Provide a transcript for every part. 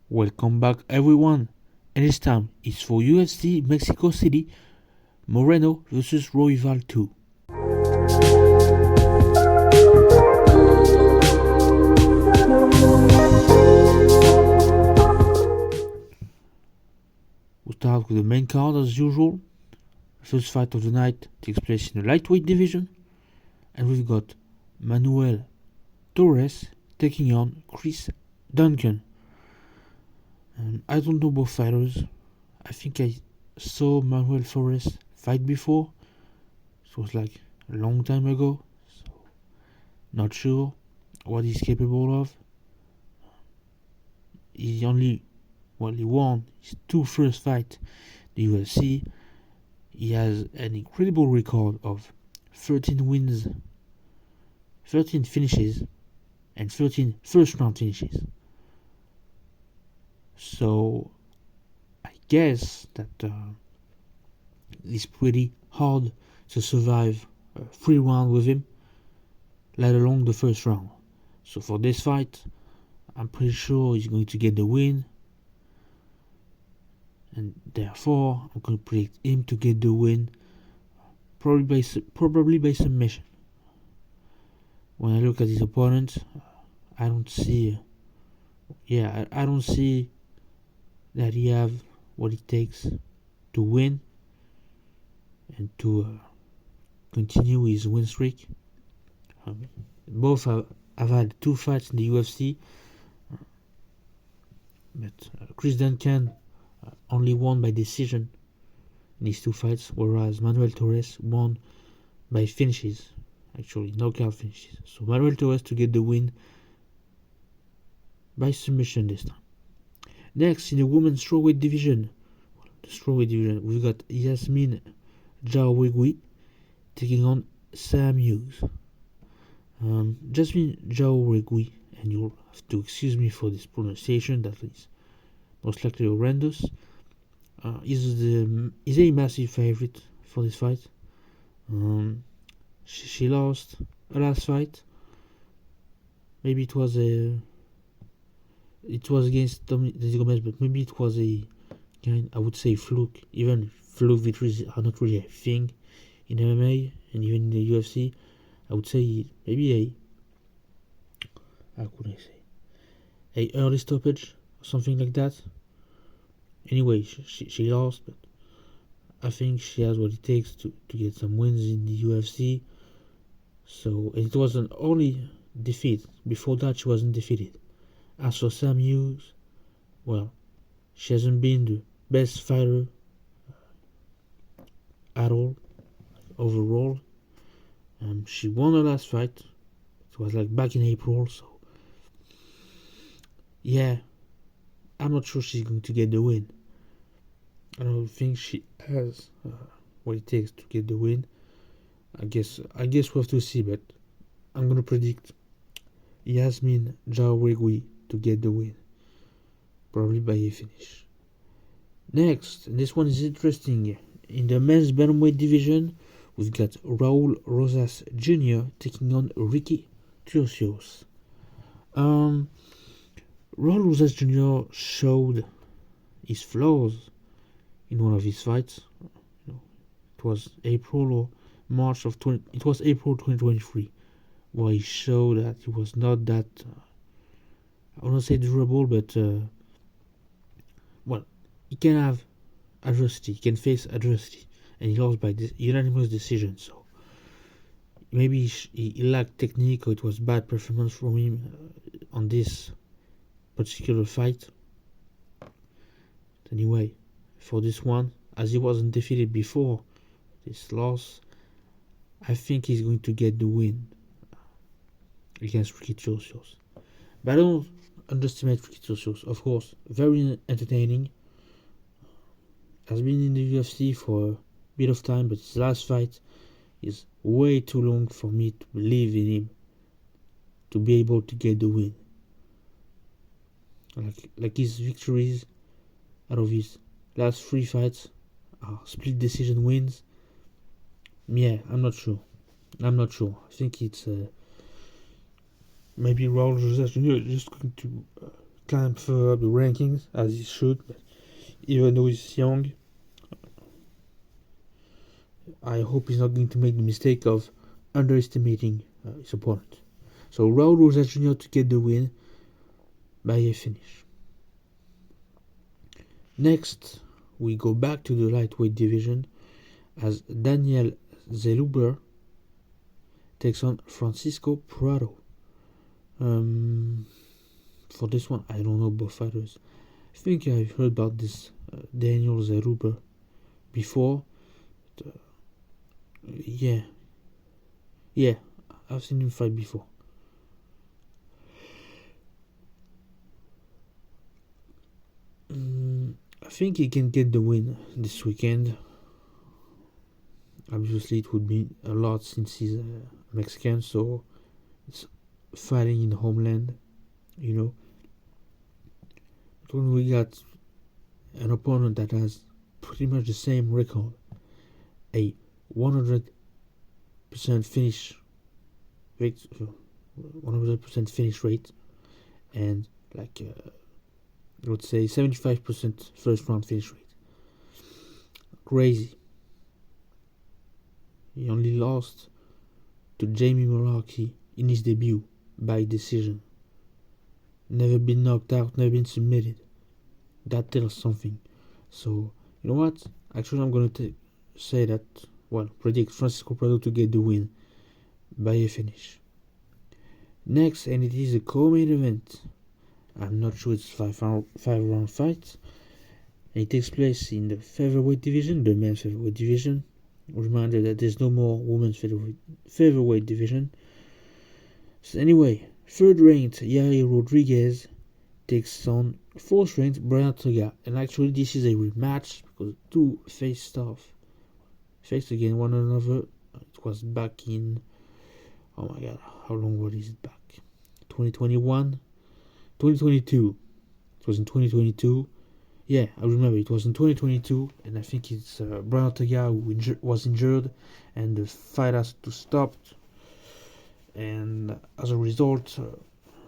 Welcome back everyone, and this time it's for UFC Mexico City, Moreno vs ROYVAL 2. We start with the main card as usual. First fight of the night takes place in the lightweight division, and we've got Manuel Torres taking on Chris Duncan. I don't know both fighters. I think I saw Manuel Torres fight before. It was like a long time ago, so not sure what he's capable of. He won his two first fights in the UFC. He has an incredible record of 13 wins, 13 finishes, and 13 first round finishes. So I guess that it's pretty hard to survive a 3 round with him, let alone the first round. So for this fight, I'm pretty sure he's going to get the win, and therefore I'm going to predict him to get the win, probably by submission. When I look at his opponent, I don't see that he have what it takes to win and to continue his win streak. Both have had 2 fights in the UFC, but Chris Duncan only won by decision in these 2 fights, whereas Manuel Torres won by finishes, actually knockout finishes. So Manuel Torres to get the win by submission this time. Next, in the women's strawweight division, we've got Yasmin Jauregui taking on Sam Hughes. Jasmine Jauregui, and you'll have to excuse me for this pronunciation, that is most likely horrendous, is a massive favorite for this fight. She lost her last fight. Maybe it was against Dominic Gomez, but maybe it was a kind, I would say, fluke. Even fluke victories are not really a thing in MMA and even in the UFC. I would say maybe a early stoppage or something like that. Anyway, she lost, but I think she has what it takes to get some wins in the UFC. So it was an only defeat. Before that, she wasn't defeated. As for Sam Hughes, well, she hasn't been the best fighter at all, overall. She won her last fight. It was like back in April, so yeah, I'm not sure she's going to get the win. I don't think she has what it takes to get the win. I guess we'll have to see, but I'm gonna predict Yasmin Jauregui to get the win, probably by a finish. Next, this one is interesting. In the men's bantamweight division, we've got Raul Rosas Jr. taking on Ricky Turcios. Raul Rosas Jr. showed his flaws in one of his fights. It was April 2023, where he showed that he was not that, I won't say durable, but he can have adversity, he can face adversity, and he lost by unanimous decision. So maybe he lacked technique, or it was bad performance from him on this particular fight. Anyway, for this one, as he wasn't defeated before this loss, I think he's going to get the win against Ricky Turcios. But I don't underestimate Ricky Turcios. Of course, very entertaining. Has been in the UFC for a bit of time, but his last fight is way too long for me to believe in him to be able to get the win. Like his victories out of his last 3 fights are split decision wins. Yeah, I'm not sure. I think it's maybe Raul Rosas Jr. is just going to climb further up the rankings as he should. But even though he's young, I hope he's not going to make the mistake of underestimating his opponent. So Raul Rosas Jr. to get the win by a finish. Next, we go back to the lightweight division as Daniel Zeluber takes on Francisco Prado. For this one, I don't know both fighters. I think I've heard about this Daniel Zeluber before. But, yeah, I've seen him fight before. I think he can get the win this weekend. Obviously, it would be a lot since he's Mexican, so it's fighting in the homeland, you know. But when we got an opponent that has pretty much the same record, a 100% finish rate, 100% finish rate, and like I would say 75% first round finish rate. Crazy. He only lost to Jamie Mullarkey in his debut by decision. Never been knocked out, never been submitted. That tells something. So, you know what? Actually, I'm going to say that, predict Francisco Prado to get the win by a finish. Next, and it is a co-main event. I'm not sure it's five round fight. And it takes place in the featherweight division, the men's featherweight division. Reminder that there's no more women's featherweight division. So anyway, third-ranked Yair Rodriguez takes on fourth-ranked Brian Ortega. And actually, this is a rematch because two faced again one another. It was back in, oh my god, how long was it back? 2021? 2022. It was in 2022. Yeah, I remember it was in 2022, and I think it's Brian Ortega who was injured, and the fight has to stop. And as a result,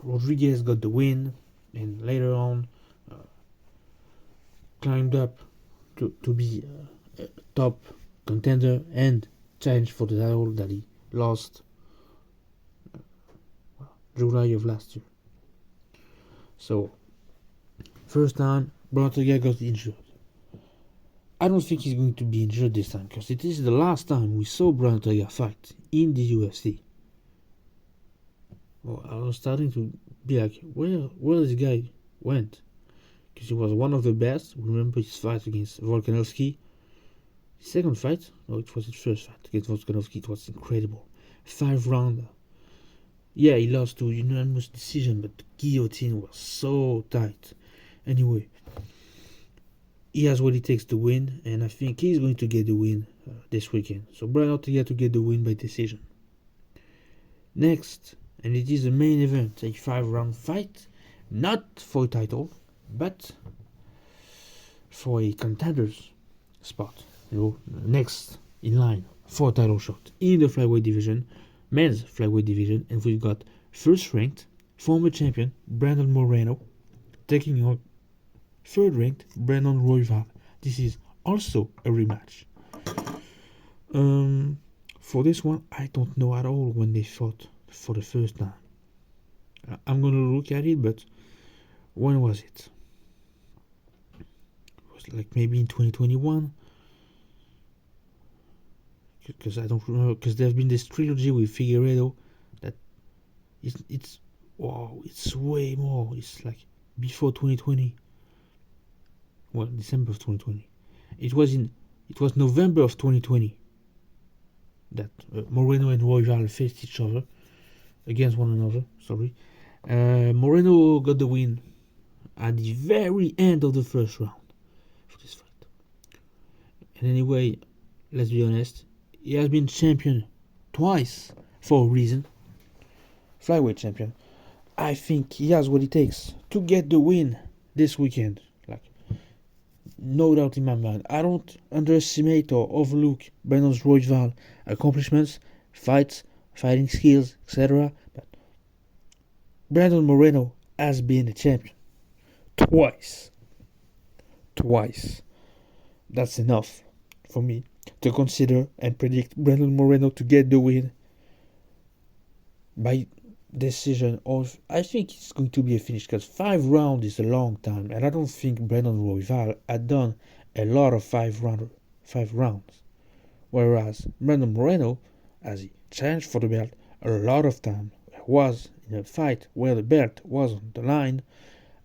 Rodriguez got the win, and later on climbed up to be a top contender and challenge for the title that he lost July of last year. So, first time Brian Ortega got injured. I don't think he's going to be injured this time because it is the last time we saw Brian Ortega fight in the UFC. Well, I was starting to be like, where this guy went? Because he was one of the best. Remember his fight against Volkanovski? His second fight? No, it was his first fight against Volkanovski. It was incredible. 5-rounder. Yeah, he lost to unanimous decision, but the guillotine was so tight. Anyway, he has what it takes to win, and I think he's going to get the win this weekend. So Brian Ortega to get the win by decision. Next, and it is the main event, a 5-round fight, not for a title, but for a contenders spot. Next in line for a title shot in the flyweight division, men's flyweight division, and we've got first-ranked former champion Brandon Moreno taking on third-ranked Brandon Royval. This is also a rematch. For this one, I don't know at all when they fought for the first time. I'm gonna look at it, but when was it? It was like maybe in 2021. Because I don't remember. Because there's been this trilogy with Figueiredo that it's way more. It's like before 2020. Well, December of 2020. It was November of 2020 that Moreno and Royval faced each other against one another. Sorry, Moreno got the win at the very end of the first round for this fight. And anyway, let's be honest, he has been champion twice for a reason. Flyweight champion. I think he has what it takes to get the win this weekend. No doubt in my mind. I don't underestimate or overlook Brandon Royval's accomplishments, fights, fighting skills, etc. But Brandon Moreno has been a champion. twice. Twice. That's enough for me to consider and predict Brandon Moreno to get the win by decision. Of I think it's going to be a finish because 5 rounds is a long time, and I don't think Brandon Royval had done a lot of 5 rounds. Whereas Brandon Moreno, as he challenged for the belt a lot of time, was in a fight where the belt was on the line,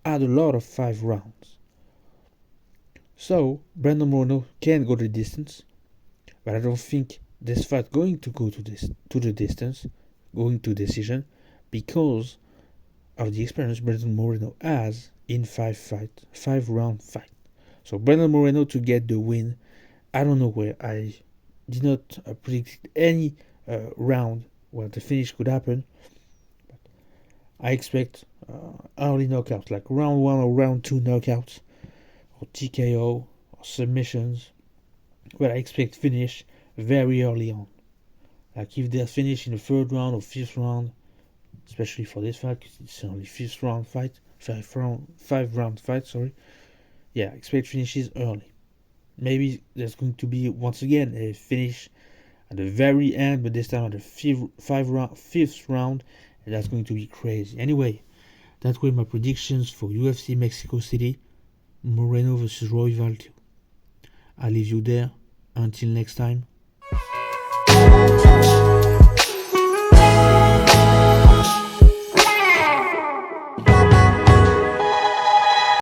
had a lot of 5 rounds. So Brandon Moreno can go the distance, but I don't think this fight going to go to the distance, going to decision, because of the experience Brandon Moreno has in 5 round fight. So Brandon Moreno to get the win. I don't know where I did not predict any round where the finish could happen. But I expect early knockouts, like round 1 or round 2 knockouts, or TKO, or submissions. But I expect finish very early on. Like if they finish in the 3rd round or 5th round, especially for this fight, because it's only 5th round fight, 5 round fight, sorry. Yeah, expect finishes early. Maybe there's going to be once again a finish at the very end, but this time at the 5th round, and that's going to be crazy. Anyway, that were my predictions for UFC Mexico City, Moreno versus ROYVAL 2. I leave you there. Until next time.